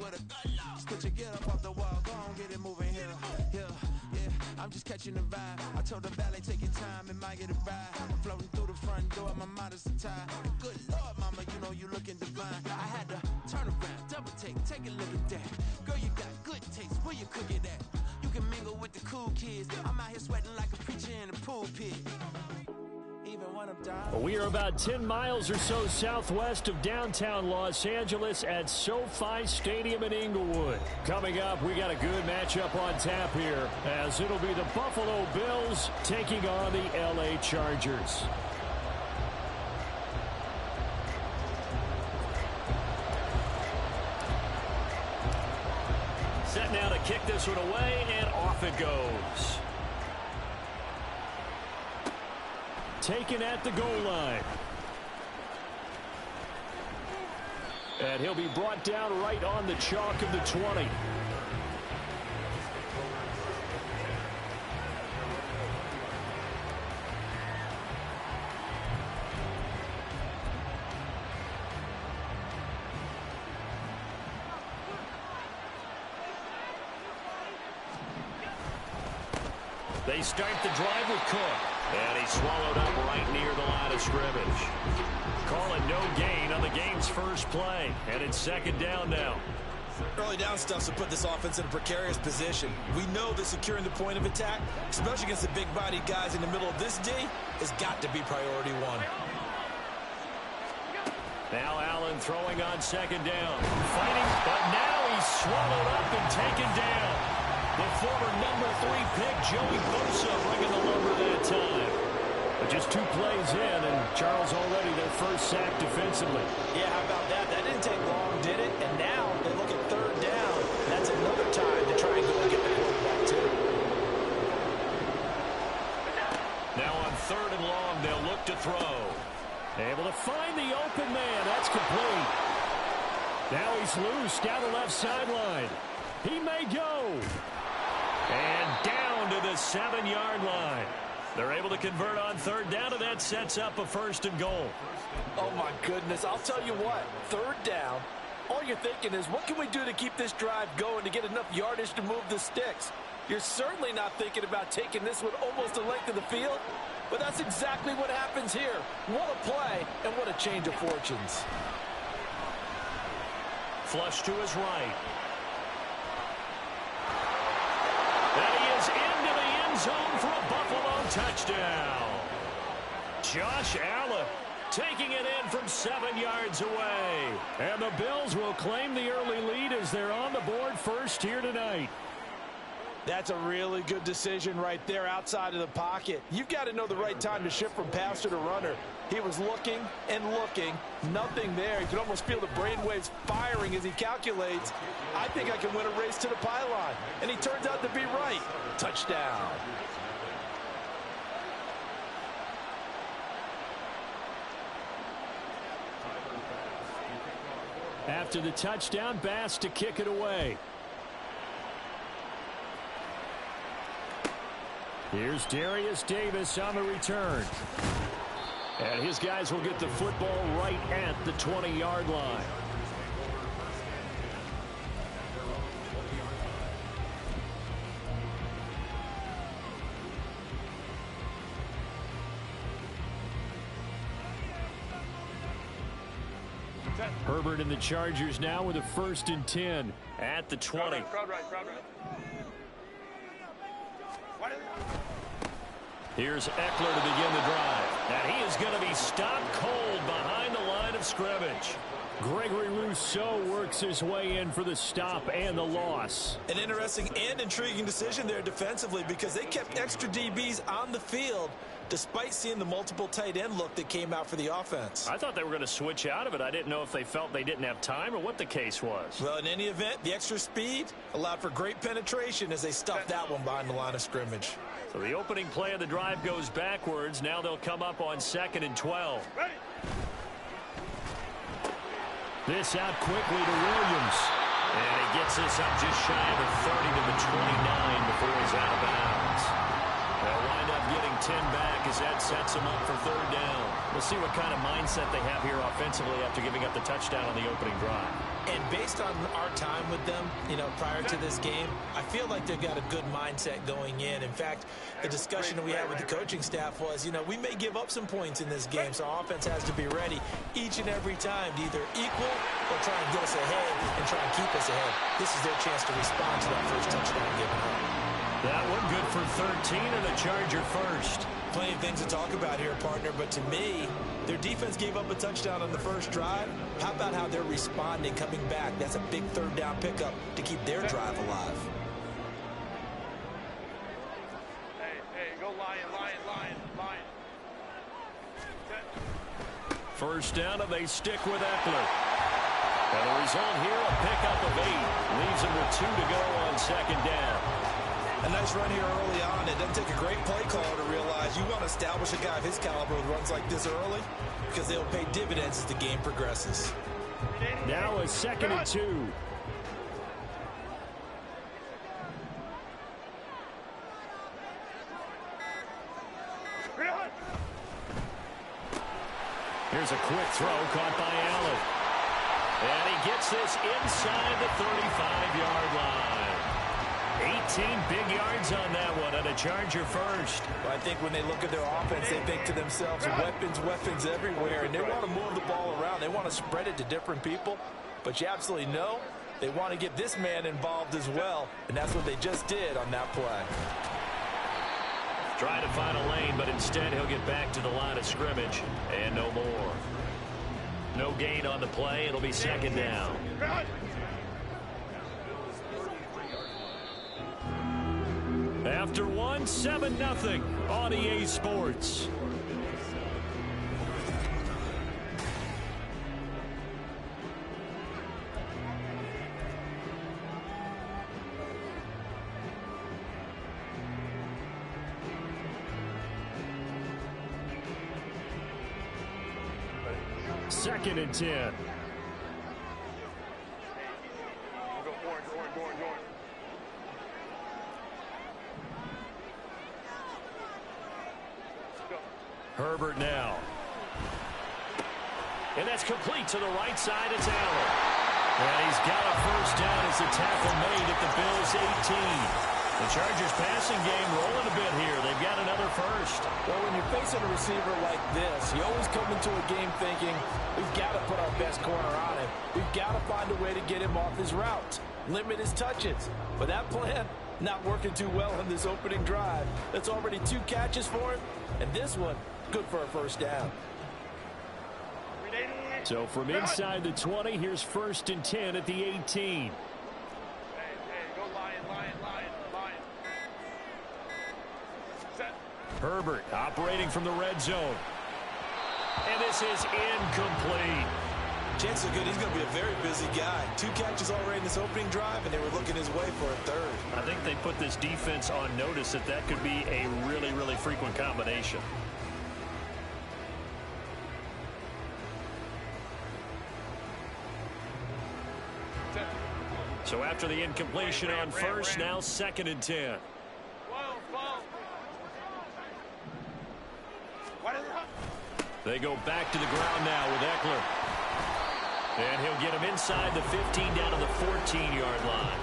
with a just put your get up off the wall, go on, get it moving here. Yeah, I'm just catching the vibe. I told the valet, take your time, it might get a ride. Floating through the front door, my modest attire. Good Lord, mama, you know you looking divine. I had to turn around, double take a look at that. Girl, you got good taste, where you cook it at? You can mingle with the cool kids. I'm out here sweating like a preacher in a pool pit. We are about 10 miles or so southwest of downtown Los Angeles at SoFi Stadium in Inglewood. Coming up, we got a good matchup on tap here, as it'll be the Buffalo Bills taking on the LA Chargers. Set now to kick this one away, and off it goes. Taken at the goal line. And he'll be brought down right on the chalk of the 20. They start the drive with Cook. And he's swallowed up right near the line of scrimmage. Call it no gain on the game's first play. And it's second down now. Early down stuff to put this offense in a precarious position. We know that securing the point of attack, especially against the big-bodied guys in the middle of this D, has got to be priority one. Now Allen throwing on second down. Fighting, but now he's swallowed up and taken down. The former number 3 pick, Joey Bosa, bringing the lumber that time. But just 2 plays in, and Charles already their first sack defensively. Yeah, how about that? That didn't take long, did it? And now they look at third down. That's another time to try and go and get the quarterback, too. Now on third and long, they'll look to throw. Able to find the open man. That's complete. Now he's loose down the left sideline. He may go. And down to the 7-yard line. They're able to convert on third down, and that sets up a first and goal. Oh, my goodness. I'll tell you what. Third down, all you're thinking is, what can we do to keep this drive going to get enough yardage to move the sticks? You're certainly not thinking about taking this one almost the length of the field, but that's exactly what happens here. What a play, and what a change of fortunes. Flush to his right. And he is into the end zone for a Buffalo touchdown. Josh Allen taking it in from 7 yards away. And the Bills will claim the early lead as they're on the board first here tonight. That's a really good decision right there outside of the pocket. You've got to know the right time to shift from passer to runner. He was looking and looking. Nothing there. You can almost feel the brainwaves firing as he calculates, I think I can win a race to the pylon. And he turns out to be right. Touchdown. After the touchdown, Bass to kick it away. Here's Darius Davis on the return. And his guys will get the football right at the 20-yard line. Herbert and the Chargers now with a 1st and 10 at the 20. Crowd right. Here's Eckler to begin the drive. And he is going to be stopped cold behind the line of scrimmage. Gregory Rousseau works his way in for the stop and the loss. An interesting and intriguing decision there defensively, because they kept extra DBs on the field despite seeing the multiple tight end look that came out for the offense. I thought they were going to switch out of it. I didn't know if they felt they didn't have time or what the case was. Well, in any event, the extra speed allowed for great penetration as they stuffed that one behind the line of scrimmage. So the opening play of the drive goes backwards. Now they'll come up on 2nd and 12. This out quickly to Williams. And he gets this up just shy of the 30 to the 29 before he's out of bounds. They'll wind up getting 10 back as that sets them up for 3rd down. We'll see what kind of mindset they have here offensively after giving up the touchdown on the opening drive. And based on our time with them, you know, prior to this game, I feel like they've got a good mindset going in. In fact, the discussion that we had with the coaching staff was, you know, we may give up some points in this game, so our offense has to be ready each and every time to either equal or try and get us ahead and try and keep us ahead. This is their chance to respond to that first touchdown given up. That one good for 13 and a Charger first. Plenty of things to talk about here, partner, but to me, their defense gave up a touchdown on the first drive. How about how they're responding, coming back? That's a big third down pickup to keep their drive alive. Hey, go Lion. First down, and they stick with Eckler. And the result here, a pickup of 8. Leaves them with 2 to go on second down. A nice run here early on. It doesn't take a great play caller to realize you want to establish a guy of his caliber with runs like this early because they'll pay dividends as the game progresses. Now a 2nd and 2. Here's a quick throw caught by Allen. And he gets this inside the 35-yard line. 18 big yards on that one, and a Charger first. Well, I think when they look at their offense, they think to themselves, weapons everywhere, and they want to move the ball around. They want to spread it to different people, but you absolutely know they want to get this man involved as well, and that's what they just did on that play. Trying to find a lane, but instead he'll get back to the line of scrimmage, and no more. No gain on the play. It'll be second down. After one, 7-0 on EA Sports. Second and 10. Herbert now. And that's complete to the right side. It's Allen. And he's got a first down as the tackle made at the Bills' 18. The Chargers passing game rolling a bit here. They've got another first. Well, when you're facing a receiver like this, you always come into a game thinking, we've got to put our best corner on him. We've got to find a way to get him off his route, limit his touches. But that plan, not working too well in this opening drive. That's already 2 catches for him, and this one, good for a first down. So from inside the 20, here's 1st and 10 at the 18. Herbert operating from the red zone. And this is incomplete. Chances are good he's going to be a very busy guy. 2 catches already in this opening drive, and they were looking his way for a third. I think they put this defense on notice that that could be a really, really frequent combination. So after the incompletion on first, now 2nd and 10. They go back to the ground now with Eckler. And he'll get him inside the 15 down to the 14-yard line.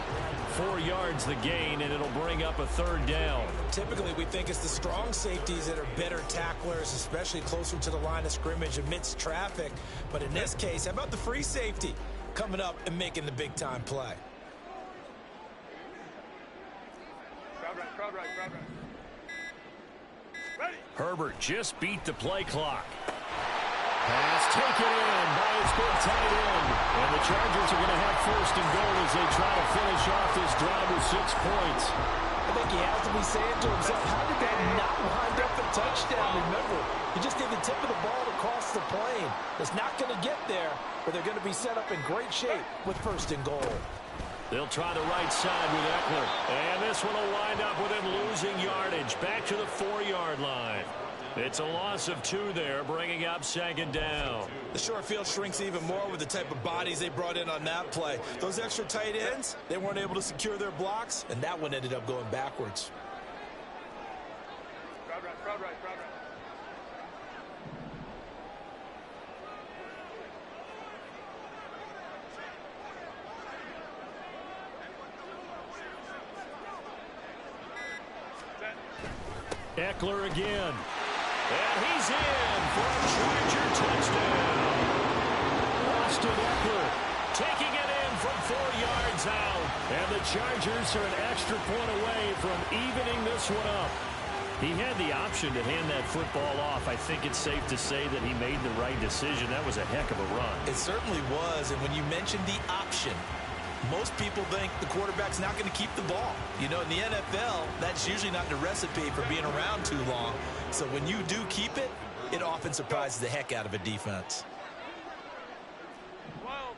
4 yards the gain, and it'll bring up a 3rd down. Typically, we think it's the strong safeties that are better tacklers, especially closer to the line of scrimmage amidst traffic. But in this case, how about the free safety coming up and making the big-time play? Crowd right. Herbert just beat the play clock. Pass taken in by his big tight end. And the Chargers are going to have 1st and goal as they try to finish off this drive with 6 points. I think he has to be saying to himself, how did that not wind up a touchdown? Remember, he just did the tip of the ball across the plane. It's not going to get there, but they're going to be set up in great shape with 1st and goal. They'll try the right side with Eckler. And this one will wind up with him losing yardage back to the 4-yard line. It's a loss of 2 there, bringing up 2nd down. The short field shrinks even more with the type of bodies they brought in on that play. Those extra tight ends, they weren't able to secure their blocks, and that one ended up going backwards. Crowd right. Eckler again. And he's in for a Charger touchdown. Austin Eckler taking it in from 4 yards out. And the Chargers are an extra point away from evening this one up. He had the option to hand that football off. I think it's safe to say that he made the right decision. That was a heck of a run. It certainly was. And when you mentioned the option, most people think the quarterback's not going to keep the ball. You know, in the NFL, that's usually not the recipe for being around too long. So when you do keep it, it often surprises the heck out of a defense.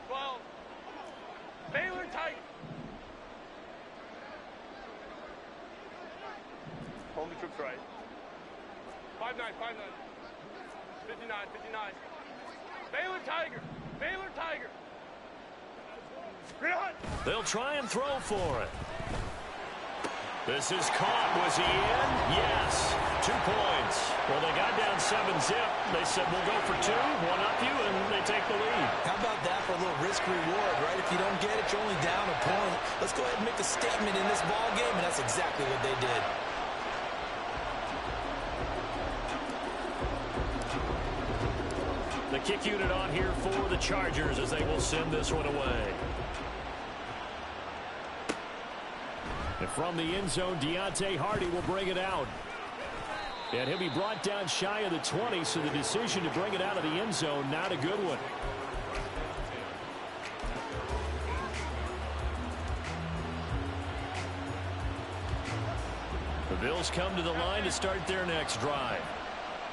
12. Baylor tight. Hold the troops right. 5-9. 59. Baylor Tiger. They'll try and throw for it. This is caught. Was he in? Yes. 2 points. Well, they got down 7-zip. They said, we'll go for 2, one up you, and they take the lead. How about that for a little risk-reward, right? If you don't get it, you're only down a point. Let's go ahead and make a statement in this ball game, and that's exactly what they did. The kick unit on here for the Chargers as they will send this one away. And from the end zone, Deontay Hardy will bring it out. And he'll be brought down shy of the 20, so the decision to bring it out of the end zone, not a good one. The Bills come to the line to start their next drive.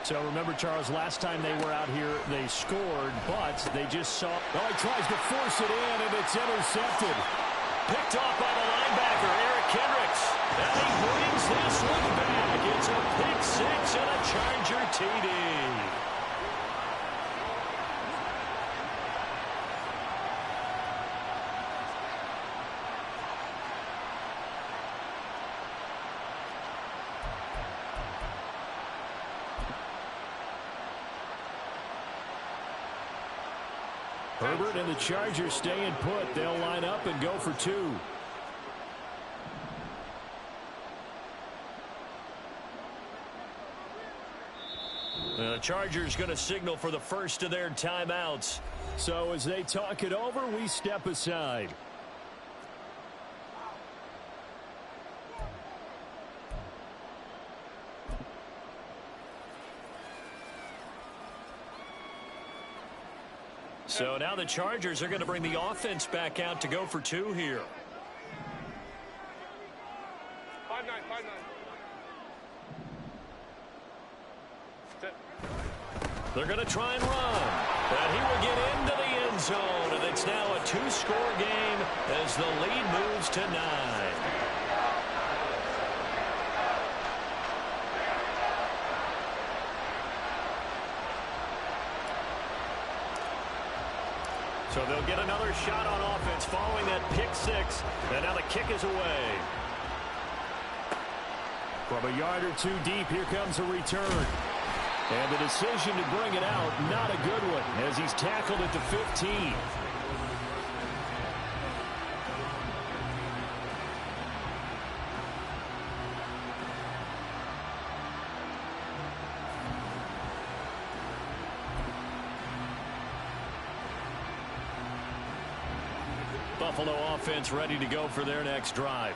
So remember, Charles, last time they were out here, they scored, but they just saw. Oh, he tries to force it in, and it's intercepted. Picked off by the linebacker, Eric Kendricks. And he brings this one back. It's a pick 6 and a Charger TD. Herbert and the Chargers staying put. They'll line up and go for 2. The Chargers going to signal for the first of their timeouts. So as they talk it over, we step aside. So now the Chargers are going to bring the offense back out to go for 2 here. 5-9. They're going to try and run. And he will get into the end zone. And it's now a 2-score game as the lead moves to 9. So they'll get another shot on offense following that pick 6. And now the kick is away. From a yard or 2 deep, here comes a return. And the decision to bring it out, not a good one, as he's tackled at the 15. Buffalo offense ready to go for their next drive.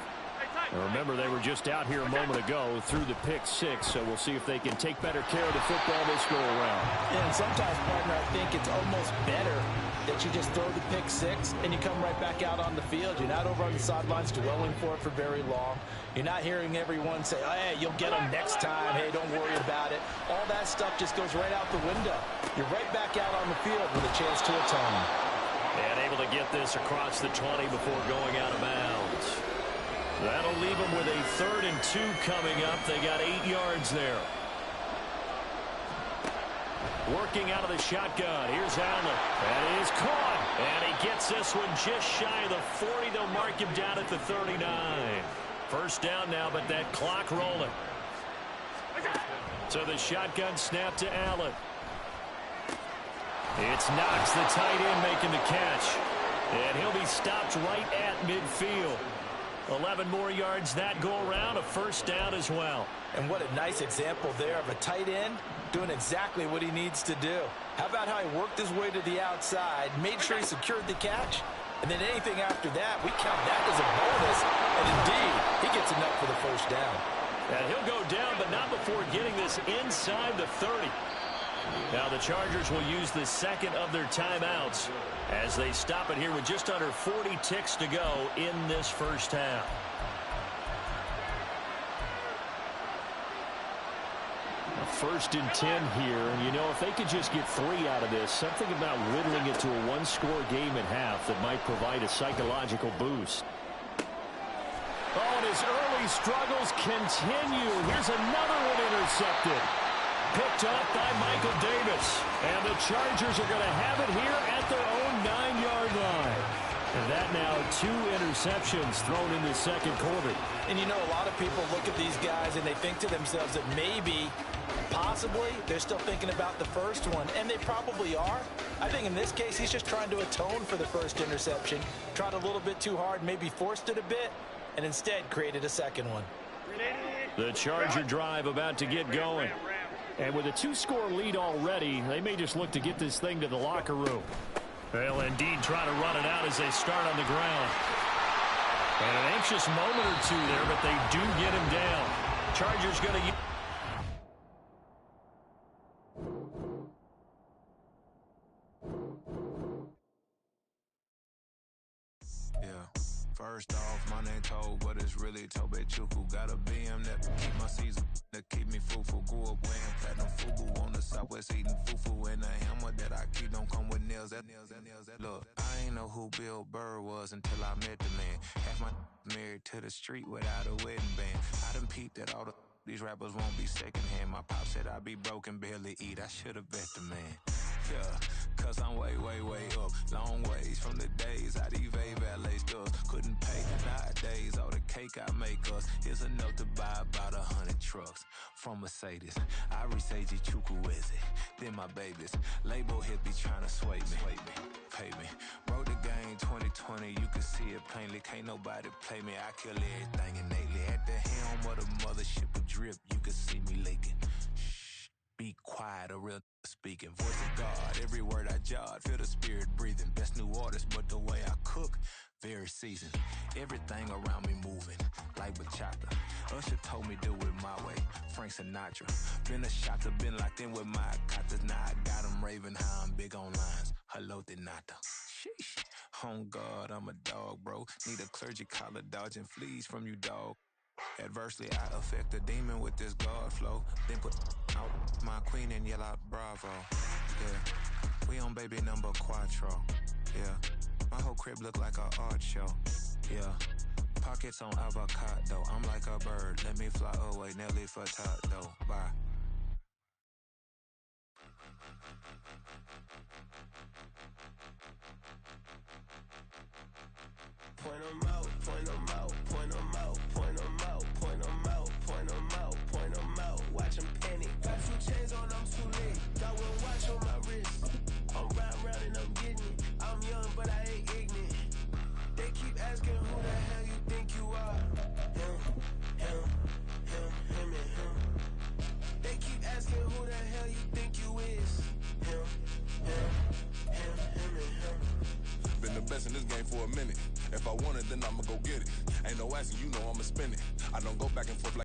And remember, they were just out here a moment ago through the pick 6, so we'll see if they can take better care of the football this go around. And sometimes, partner, I think it's almost better that you just throw the pick 6 and you come right back out on the field. You're not over on the sidelines dwelling for it for very long. You're not hearing everyone say, oh, hey, you'll get them next time. Hey, don't worry about it. All that stuff just goes right out the window. You're right back out on the field with a chance to atone. And able to get this across the 20 before going out of bounds. That'll leave them with a 3rd and 2 coming up. They got 8 yards there. Working out of the shotgun. Here's Allen. And he's caught. And he gets this one just shy of the 40. They'll mark him down at the 39. First down now, but that clock rolling. So the shotgun snap to Allen. It's Knox, the tight end, making the catch. And he'll be stopped right at midfield. 11 more yards that go around, a first down as well. And what a nice example there of a tight end doing exactly what he needs to do. How about how he worked his way to the outside, made sure he secured the catch, and then anything after that, we count that as a bonus. And indeed, he gets enough for the first down. And he'll go down, but not before getting this inside the 30. Now the Chargers will use the second of their timeouts as they stop it here with just under 40 ticks to go in this first half. First and 10 here, and you know, if they could just get 3 out of this, something about whittling it to a one-score game at half that might provide a psychological boost. Oh, and his early struggles continue. Here's another one intercepted. Picked up by Michael Davis. And the Chargers are going to have it here at their own 9-yard line. And that now 2 interceptions thrown in the second quarter. And you know, a lot of people look at these guys and they think to themselves that maybe, possibly, they're still thinking about the first one. And they probably are. I think in this case, he's just trying to atone for the first interception. Tried a little bit too hard, maybe forced it a bit, and instead created a second one. The Charger drive about to get going. And with a 2-score lead already, they may just look to get this thing to the locker room. They'll indeed try to run it out as they start on the ground. And an anxious moment or two there, but they do get him down. Chargers going to... First off, my name Toad, but it's really Tobe Chuku. Got a BM that keep my season, that keep me fruitful. Grew up wearing platinum fubu on the southwest, eating fufu. And the hammer that I keep don't come with nails. Look, I ain't know who Bill Burr was until I met the man. Half my married to the street without a wedding band. I done peeped that all these rappers won't be secondhand. My pop said I'd be broken, barely eat. I should have bet the man. Yeah, cause I'm way up, long ways from the days I evade valet stores. Couldn't pay nowadays, all the cake I make us is enough to buy about 100 trucks. From Mercedes, I resage Chukwueze, then my babies. Label hit be trying to sway me, pay me. Wrote the game 2020, you can see it plainly. Can't nobody play me, I kill everything innately. At the helm of the mothership of drip, you can see me leaking. Shh, be quiet, a real speaking. Voice of God, every word I jot, feel the spirit breathing. Best new artist, but the way I cook, very seasoned. Everything around me moving, like bachata. Usher told me do it my way, Frank Sinatra. Been a shotter, been locked in with my katas. Now I got them raving how I'm big on lines. Hello, Denata. Sheesh. On God, I'm a dog, bro. Need a clergy collar, dodging fleas from you, dog. Adversely, I affect the demon with this God flow. Then put out my queen and yell out bravo. Yeah, we on baby number quattro. Yeah, my whole crib look like a art show. Yeah, pockets on avocado. I'm like a bird, let me fly away. Nelly Furtado, bye. Point 'em out, point 'em out, point 'em out, point 'em out, point 'em out, point 'em out, point 'em out. Watch 'em panic. Got 2 chains on, I'm too late. Got 1 watch on my wrist. I'm round and I'm getting it. I'm young, but I ain't ignorant. They keep asking who the hell you think you are. Him, and him. They keep asking who the hell you think you is. Him, and him. Been the best in this game for a minute. If I want it, then I'ma go get it. Ain't no asking, you know I'ma spend it. I don't go back and forth like